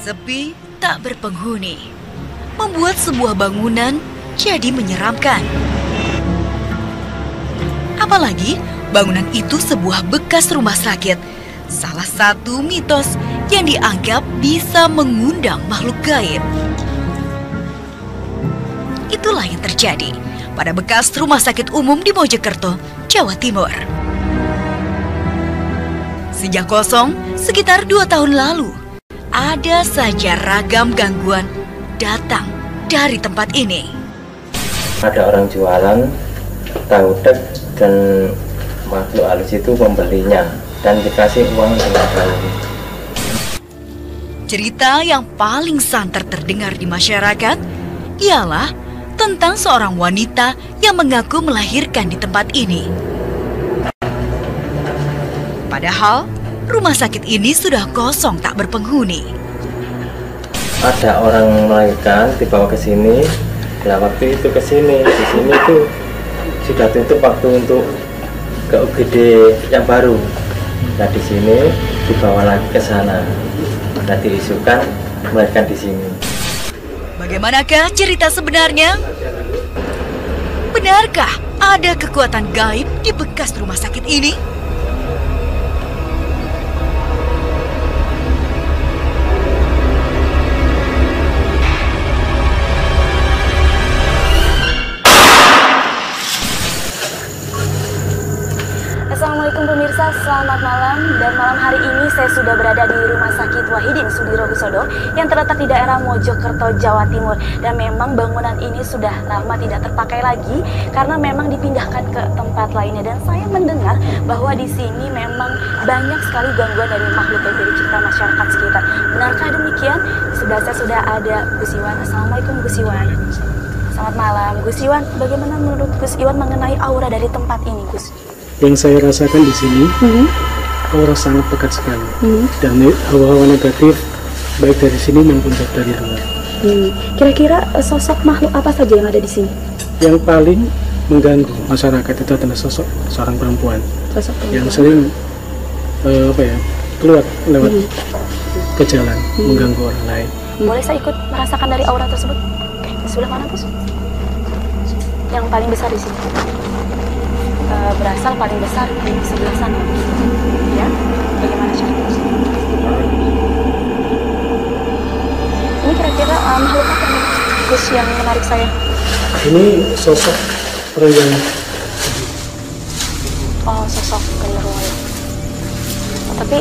Sepi tak berpenghuni membuat sebuah bangunan jadi menyeramkan. Apalagi bangunan itu sebuah bekas rumah sakit, salah satu mitos yang dianggap bisa mengundang makhluk gaib. Itulah yang terjadi pada bekas rumah sakit umum di Mojokerto, Jawa Timur. Sejak kosong sekitar 2 tahun lalu, ada saja ragam gangguan datang dari tempat ini. Ada orang jualan tahu dek dan makhluk halus itu membelinya dan dikasih uang dengan tahu. Cerita yang paling santer terdengar di masyarakat ialah tentang seorang wanita yang mengaku melahirkan di tempat ini. Padahal rumah sakit ini sudah kosong tak berpenghuni. Ada orang melahirkan dibawa ke sini. Nah, waktu itu ke sini, di sini itu sudah tutup waktu untuk ke UGD yang baru. Nah, di sini dibawa lagi ke sana. Nah, diisukan melahirkan di sini. Bagaimanakah cerita sebenarnya? Benarkah ada kekuatan gaib di bekas rumah sakit ini? Assalamualaikum pemirsa, selamat malam. Dan malam hari ini saya sudah berada di Rumah Sakit Wahidin Sudirohusodo yang terletak di daerah Mojokerto, Jawa Timur. Dan memang bangunan ini sudah lama tidak terpakai lagi karena memang dipindahkan ke tempat lainnya. Dan saya mendengar bahwa di sini memang banyak sekali gangguan dari makhluk gaib dari cerita masyarakat sekitar. Benarkah demikian? Di sebelah saya sudah ada Gus Iwan. Assalamualaikum Gus Iwan. Selamat malam Gus Iwan. Bagaimana menurut Gus Iwan mengenai aura dari tempat ini, Gus? Yang saya rasakan di sini, aura sangat pekat sekali, dan hawa-hawa negatif baik dari sini maupun dari luar. Kira-kira sosok makhluk apa saja yang ada di sini? Yang paling mengganggu masyarakat itu adalah sosok seorang perempuan, yang sering keluar lewat ke jalan, mengganggu orang lain. Boleh saya ikut merasakan dari aura tersebut? Oke, di sebelah mana, Gus? Yang paling besar di sini. Berasal paling besar di sebelah sana, ya. Bagaimana caranya? Ini kira-kira makhluk apa nih, Gus, yang menarik saya? Ini sosok orang. Oh, sosok genderuwo. Tapi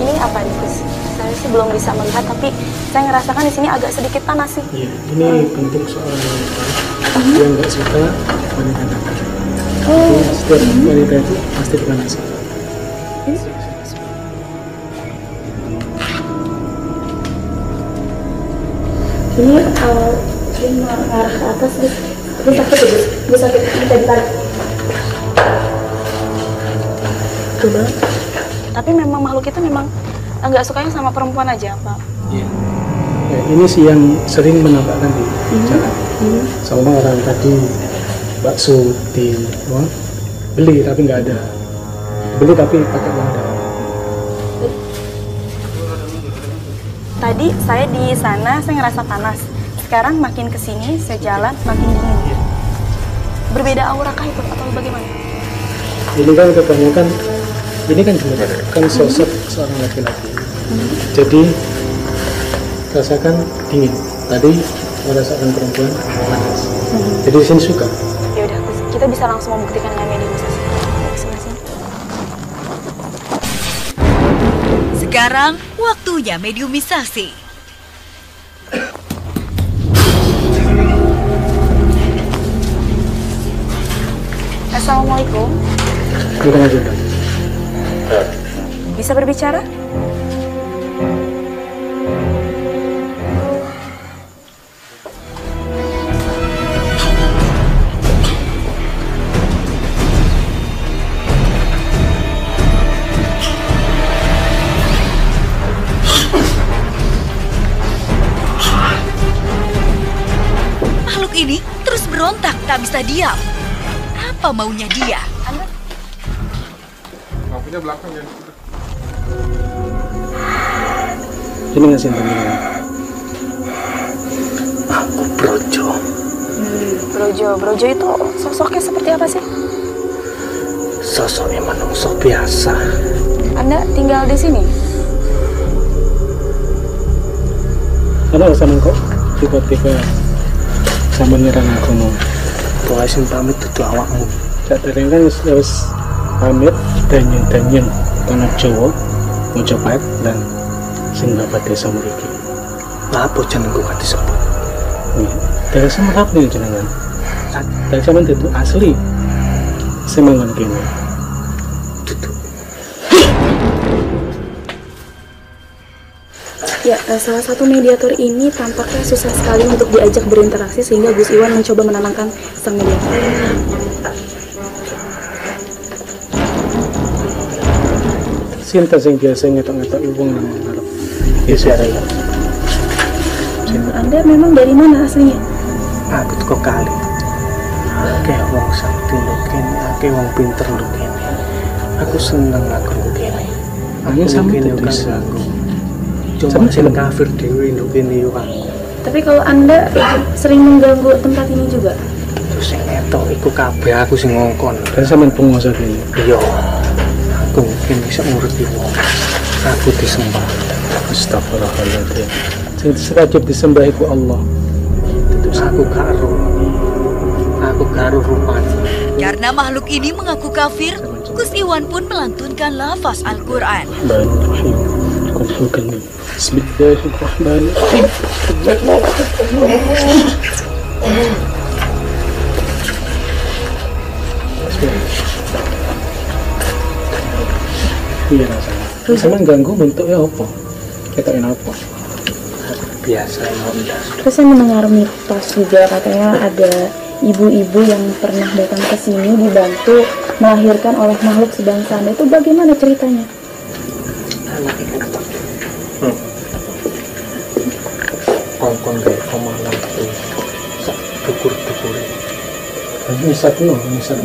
ini apa nih, Gus? Saya sih belum bisa melihat, tapi saya ngerasakan di sini agak sedikit panas sih. Iya, ini bentuk seorang wanita yang nggak suka wanita nakal. Setiap wanita itu pasti dipanasi. Ini mengarah ke atas, Gus. Ini sakit ya, Gus? Ini sakit, bisa ditarik. Coba. Tapi memang makhluk itu memang nggak sukanya sama perempuan aja, Pak. Iya. Ya, ini sih yang sering menampakkan di jalan. Sama orang tadi bakso di beli tapi nggak ada, beli tapi pakai uang dalam. Tadi saya di sana saya ngerasa panas, sekarang makin kesini saya jalan makin dingin. Berbeda aura kah itu atau bagaimana? Ini kan kebanyakan, ini kan juga kan sosok seorang laki-laki, jadi rasakan dingin. Tadi ada seorang perempuan panas, jadi di sini suka. Ya udah, kita bisa langsung membuktikan dengan medium misasi. Sebelah sini. Sekarang waktunya mediumisasi. Assalamualaikum. Bukan aja. Bisa berbicara? Ini terus berontak tak bisa diam. Apa maunya dia? Ini ngasih teman. Aku Brojo. Brojo itu sosoknya seperti apa sih? Sosoknya manusia biasa. Anda tinggal di sini? Karena sama kok tiba-tiba sama nyerang aku mau. Pokoknya sing pamit dudu awakmu. Tak tereng kan harus pamit danyen tanah Jawa, Mojopahit dan sing bapak desa mriki. Lah apa jenengku kan disebut? Dari semerap nih jenengan. Dari zaman itu asli. Semangan kene. Dudu. Ya, salah satu mediator ini tampaknya susah sekali untuk diajak berinteraksi sehingga Gus Iwan mencoba menenangkan sang mediator. Sinta sing biasa ngetok-ngetok wong nang ngarep. Yes, ya. Anda memang dari mana aslinya? Aku tuh kali. Akeh wong sakti lho kene, akeh wong pinter lho kene. Aku seneng aku kene. Hanya sama kene itu bisa. Cuma sing kafir dhewe lho kene yo aku. Tapi kalau Anda sering mengganggu tempat ini juga? Terus sing etok iku kabeh aku sing ngongkon. Dan sampean penguasa kene. Iya. Aku mungkin bisa nguruti wong. Aku disembah. Astagfirullahaladzim. Sing wajib disembah iku Allah. Terus aku karo rupanya. Karena makhluk ini mengaku kafir, Gus Iwan pun melantunkan lafaz Al-Quran. Bismillahirrahmanirrahim. Kufukan. Bismillahirrahmanirrahim. Iya rasanya. Sama ganggu bentuknya apa? Kita apa? Biasa nondas. Terus saya mendengar mitos juga katanya ada ibu-ibu yang pernah datang ke sini dibantu melahirkan oleh makhluk sebangsa Anda. Itu bagaimana ceritanya? Kongkong kayak komalan tuh dukur-dukur. Misat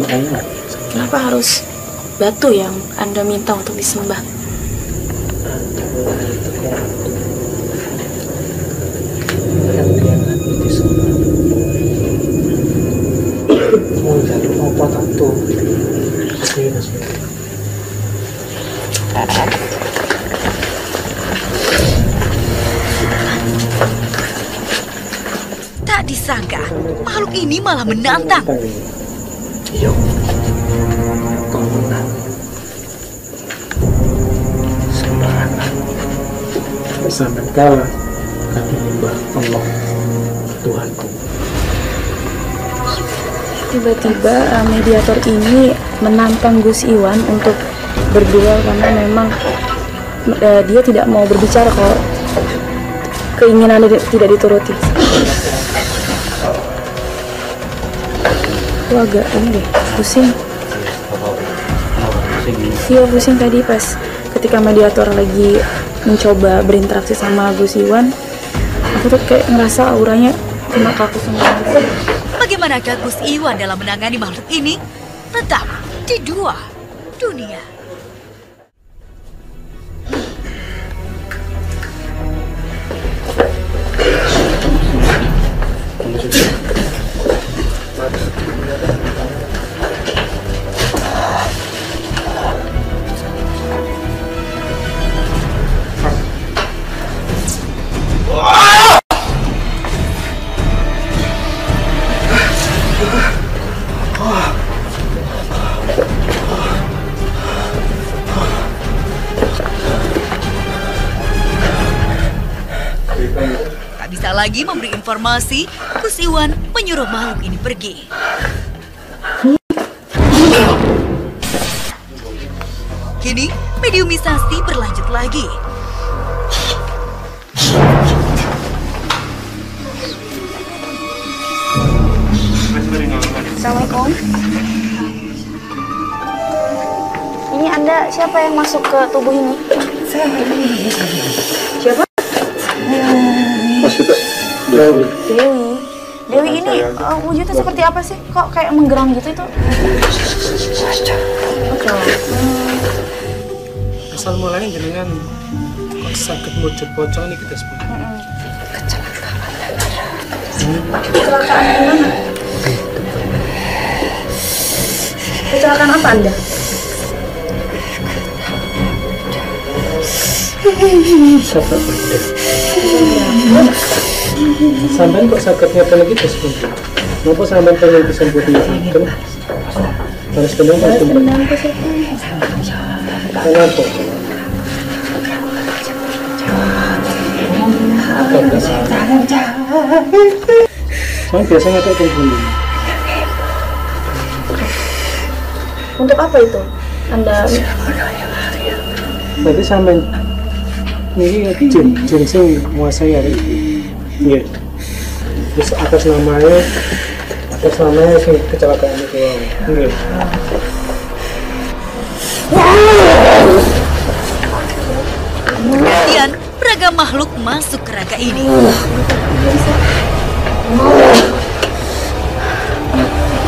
ayat. Kenapa harus batu yang Anda minta untuk disembah? Mau jadi apa tuh? Tak disangka, makhluk ini malah menantang. Iya. Kau menang. Sembarangan. Sampai kalah kami menyembah Allah Tuhanku. Tiba-tiba mediator ini menantang Gus Iwan untuk berduel karena memang dia tidak mau berbicara kalau keinginannya tidak dituruti. Aku agak ini deh, pusing. Iya pusing tadi pas ketika mediator lagi mencoba berinteraksi sama Gus Iwan, aku tuh kayak ngerasa auranya kena kaku semua. Bagaimanakah Gus Iwan dalam menangani makhluk ini? Tetap di Dua Dunia. Tak bisa lagi memberi informasi, Gus Iwan menyuruh makhluk ini pergi. Kini, mediumisasi berlanjut lagi. Assalamualaikum. Ini Anda siapa yang masuk ke tubuh ini? Siapa? Dewi. Dewi ini wujudnya seperti apa sih? Kok kayak menggeram gitu itu? Asal mulanya jenengan kok sakit mujud pocong ini kita sebut. Kecelakaan di mana? Kecelakaan apa Anda? Sampai kok sakitnya pengen gitu sebenarnya. Kenapa sampai pengen disebut ini? Harus kenapa? Kenapa? Saya biasanya kayak gini. Untuk apa itu? Anda Berarti sampai ini jin sing menguasai hari ini. Iya. Terus atas namanya sing kecelakaan itu. Iya. Kemudian beragam makhluk masuk ke raga ini.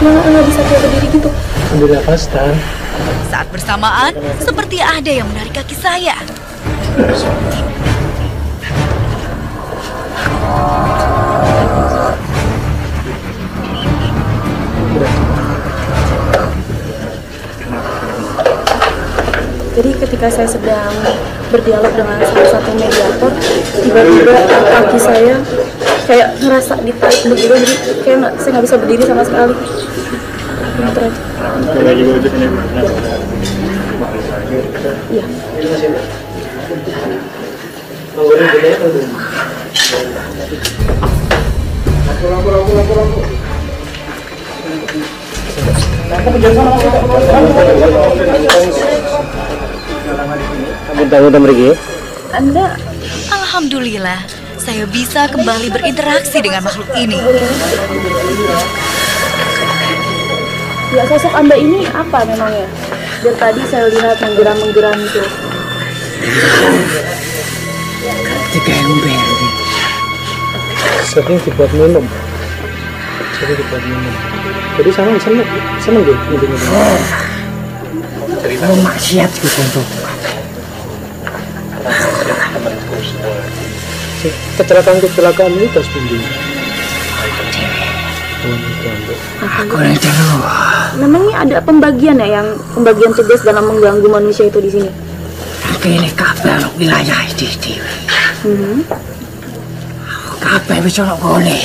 Kenapa nggak bisa kayak berdiri gitu? Ambil nafas, tahan. Saat bersamaan, seperti ada yang menarik kaki saya. Jadi ketika saya sedang berdialog dengan salah satu mediator, tiba-tiba kaki saya kayak ngerasa ditarik begitu, jadi kayak saya nggak bisa berdiri sama sekali. Gitu aja. Iya. Anda Alhamdulillah, saya bisa kembali berinteraksi dengan makhluk ini. ya, sosok Anda ini apa memangnya? Dari tadi saya lihat menggeram-menggeram itu. Tiga ember. Sering dibuat minum. Jadi sama seneng deh minum. Oh, maksiat gitu tuh. Kecelakaan ini terus pindih. Aku yang tahu. Memangnya ada pembagian ya, yang pembagian tugas dalam mengganggu manusia itu di sini? Tapi ini kabel wilayah di kabel bisa boleh.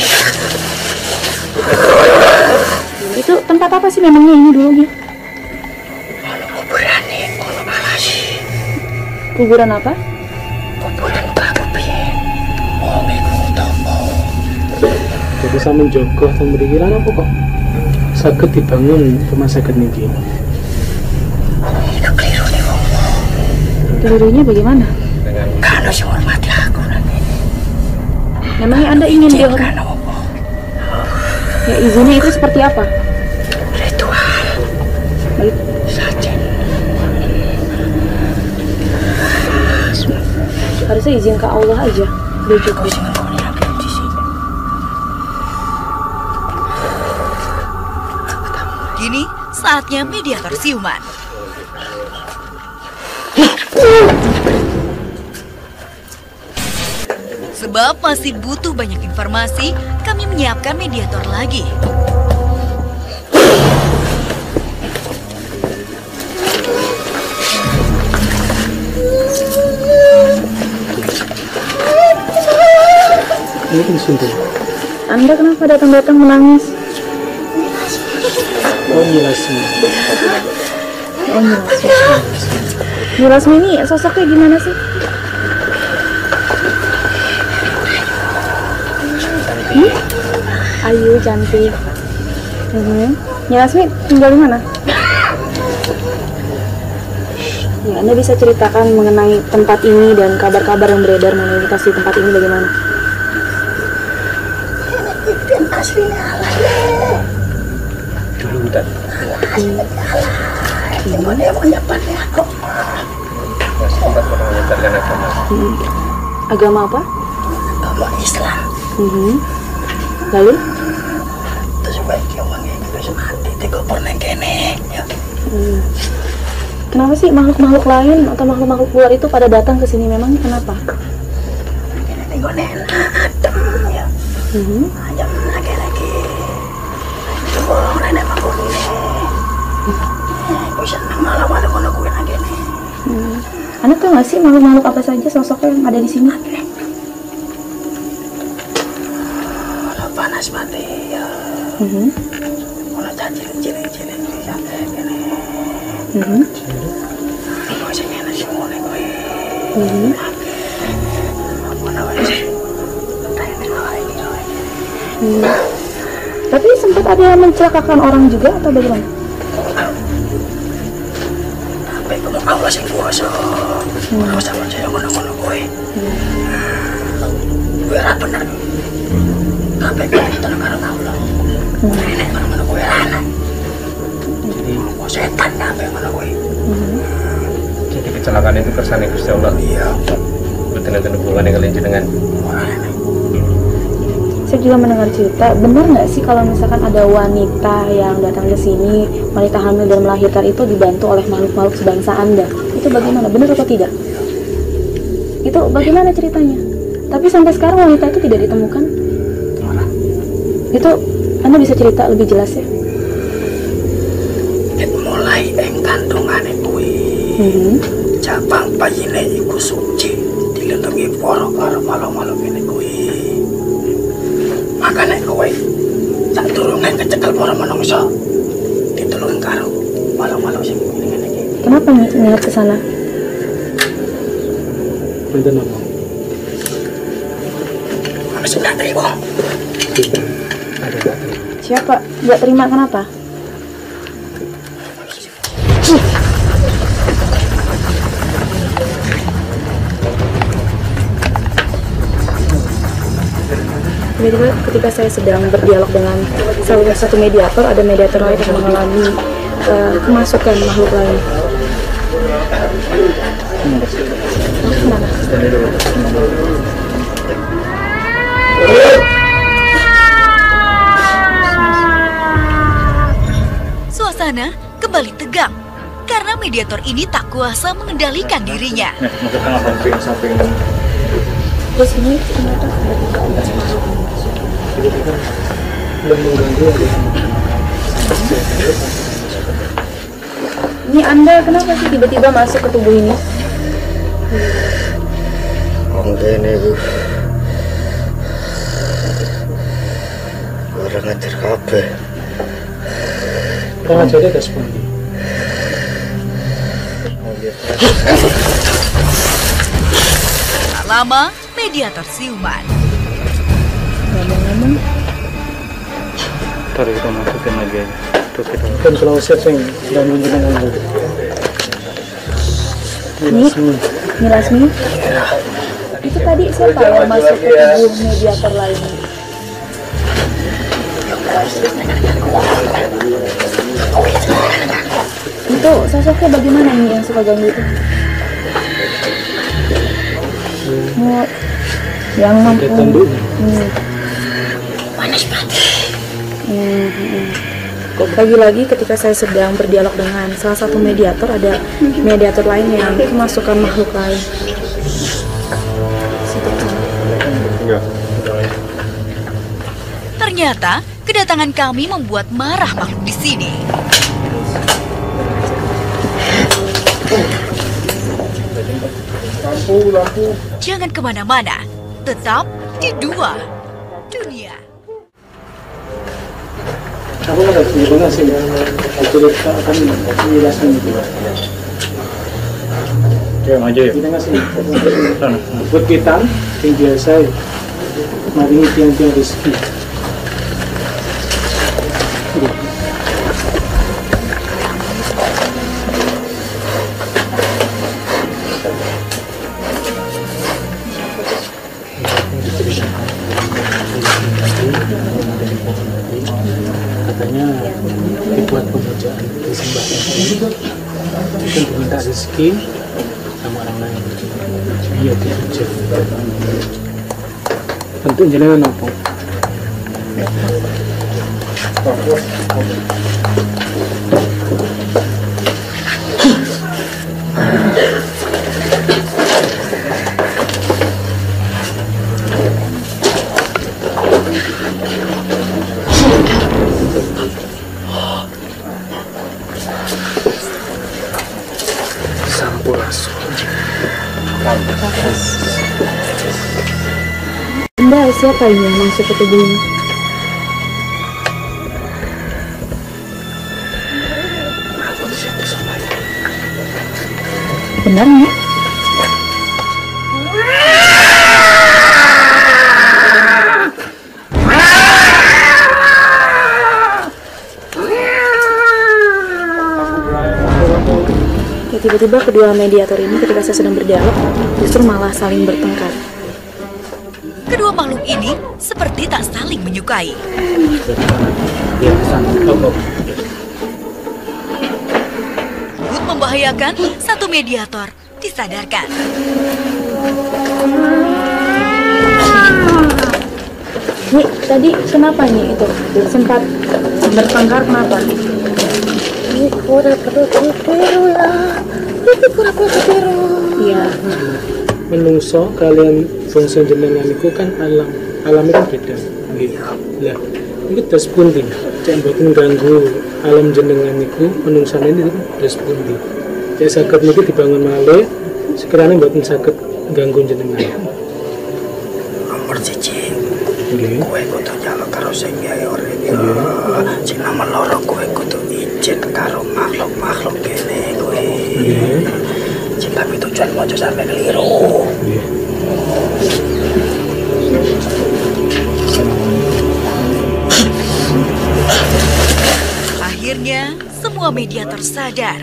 Itu tempat apa sih memangnya ini dulunya? Kuburan nih, kalau malah sih. Kuburan apa? Kuburan babu piye. Mau ngikut tombol. Jadi saya menjogo dan berikiran apa kok? Sakit dibangun rumah sakit ini. Itu keliru nih wong. Kelirunya bagaimana? Kalau si hormati aku nanti. Memangnya Anda ingin dia Kan apa? ya, izinnya itu seperti apa? Ritual Baik. saja. Harusnya izin ke Allah aja. Udah cukup. Kini saatnya mediator siuman. Sebab masih butuh banyak informasi, kami menyiapkan mediator lagi. Ini kan suntuk. Anda kenapa datang-datang menangis? Oh nyilasmi. Oh, Nilasmi ini sosoknya gimana sih? Ayu, cantik. Nilasmi tinggal di mana? Ya, Anda bisa ceritakan mengenai tempat ini dan kabar-kabar yang beredar mengenai lokasi tempat ini bagaimana? Dulu udah sempat pernah menyebarkan agama. Agama apa? Agama Islam. Lalu? Terus baiknya orangnya kita mati tiga pernah kene. Kenapa sih makhluk-makhluk lain atau makhluk-makhluk luar itu pada datang ke sini? Memangnya kenapa? Ini tinggal nenek Adam ya. Jam lagi-lagi. Itu orang nenek aku ini. Bisa senang malam ada kono kuwi lagi nih. Anak tahu nggak sih makhluk-makhluk apa saja sosoknya yang ada di sini? Ada panas mati ya. Ada ciling-ciling bisa kayak gini. Apa sih enak semua nih gue. Apa namanya sih? Tapi sempat ada yang mencelakakan orang juga atau bagaimana? Tapi kalau Allah sing kuasa, Allah sama saya ngono-ngono kowe. Kowe ra bener. Tapi kowe tenang karo Allah. Nek ngono kowe ana. Jadi setan kabeh ngono kowe. Jadi kecelakaan itu kersane Gusti Allah. Iya. Betul-betul hubungannya kalian jenengan. Saya juga mendengar cerita, benar nggak sih kalau misalkan ada wanita yang datang ke sini, wanita hamil dan melahirkan itu dibantu oleh makhluk-makhluk sebangsa Anda? Itu bagaimana? Benar atau tidak? Itu bagaimana ceritanya? Tapi sampai sekarang wanita itu tidak ditemukan. Itu Anda bisa cerita lebih jelas ya? Mulai ing kandungane kuwi. Cabang bayine iku suci, dilindungi para makhluk-makhluk ini kuwi. Makanya kowe sak durunge kecekel para manungsa ditulungi karo makhluk-makhluk sing ngene iki. Kenapa niat ke sana? Punten apa? Ana sing nggak terima. Ada nggak? Siapa? Nggak terima kenapa? Tiba-tiba ketika saya sedang berdialog dengan salah satu mediator, ada mediator lain yang mengalami kemasukan makhluk lain. Suasana kembali tegang karena mediator ini tak kuasa mengendalikan dirinya. Terus ini ternyata ini Anda kenapa sih tiba-tiba masuk ke tubuh ini? Mungkin ibu orang ngajar kabeh. Orang aja ada semuanya. Tak lama, mediator siuman. Ngomong-ngomong, Taruh kita masukin lagi aja. Tuh kita Kan kalau set sing dan menjenengan dulu. ini Lasmi. Itu tadi siapa yang masuk ke tubuh mediator lain? Itu sosoknya bagaimana nih yang suka ganggu itu? Yang lagi-lagi ketika saya sedang berdialog dengan salah satu mediator, ada mediator lain yang kemasukan makhluk lain. Ternyata kedatangan kami membuat marah makhluk di sini. Jangan kemana-mana, tetap di Dua Dunia. Aku nggak punya sih, cerita akan menjelaskan itu. ya maju ya. Kita ngasih buat kita yang biasa, maringi tiang-tiang rezeki. Katanya dibuat pemujaan disembahkan itu diminta rezeki sama orang lain biar dipuja. Bentuk jenengan apa? Sampurasun. Bunda, siapa ini yang masuk ke tubuh ini? Benar nggak? Ya, tiba-tiba kedua mediator ini ketika saya sedang berdialog justru malah saling bertengkar. Kedua makhluk ini seperti tak saling menyukai. Untuk membahayakan, satu mediator disadarkan. Nih, tadi kenapa nih itu? Sempat bertengkar kenapa? Ini pura-pura biru ya. Ini pura-pura biru. Iya. Menungso kalian fungsi jenengan itu kan alam kan beda. Lah, itu das pundi. Cek mboten ganggu alam jenengan itu menungsane itu das pundi. Cek saged niki dibangun malih sekiranya mboten saged ganggu jenengan. Nomor siji, Nggih. kowe kudu nyaluk karo sing gawe urip ya. Sing nomor loro kowe kudu izin karo makhluk-makhluk kene kowe. Sing tapi tujuan mojo sampe keliru. Akhirnya, semua mediator sadar.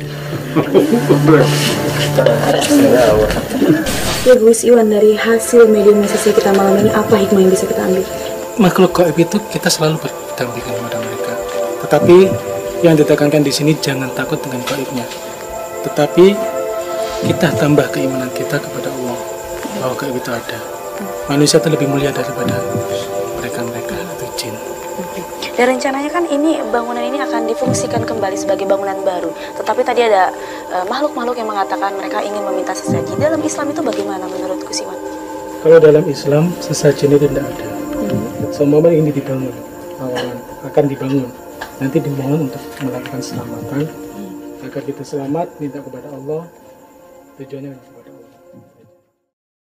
Ya Gus Iwan, dari hasil mediasi kita malam ini apa hikmah yang bisa kita ambil? Makhluk gaib itu kita selalu berdampingan kepada mereka. Tetapi yang ditekankan di sini jangan takut dengan gaibnya. Tetapi kita tambah keimanan kita kepada Allah bahwa gaib itu ada. Manusia itu lebih mulia daripada mereka atau jin. Dan rencananya kan ini bangunan ini akan difungsikan kembali sebagai bangunan baru. Tetapi tadi ada makhluk-makhluk yang mengatakan mereka ingin meminta sesaji. Dalam Islam itu bagaimana menurut Gus Iwan? Kalau dalam Islam sesaji itu tidak ada. Semua ini dibangun, awalan akan dibangun. Nanti dimohon untuk melakukan selamatan agar kita selamat, minta kepada Allah. Tujuannya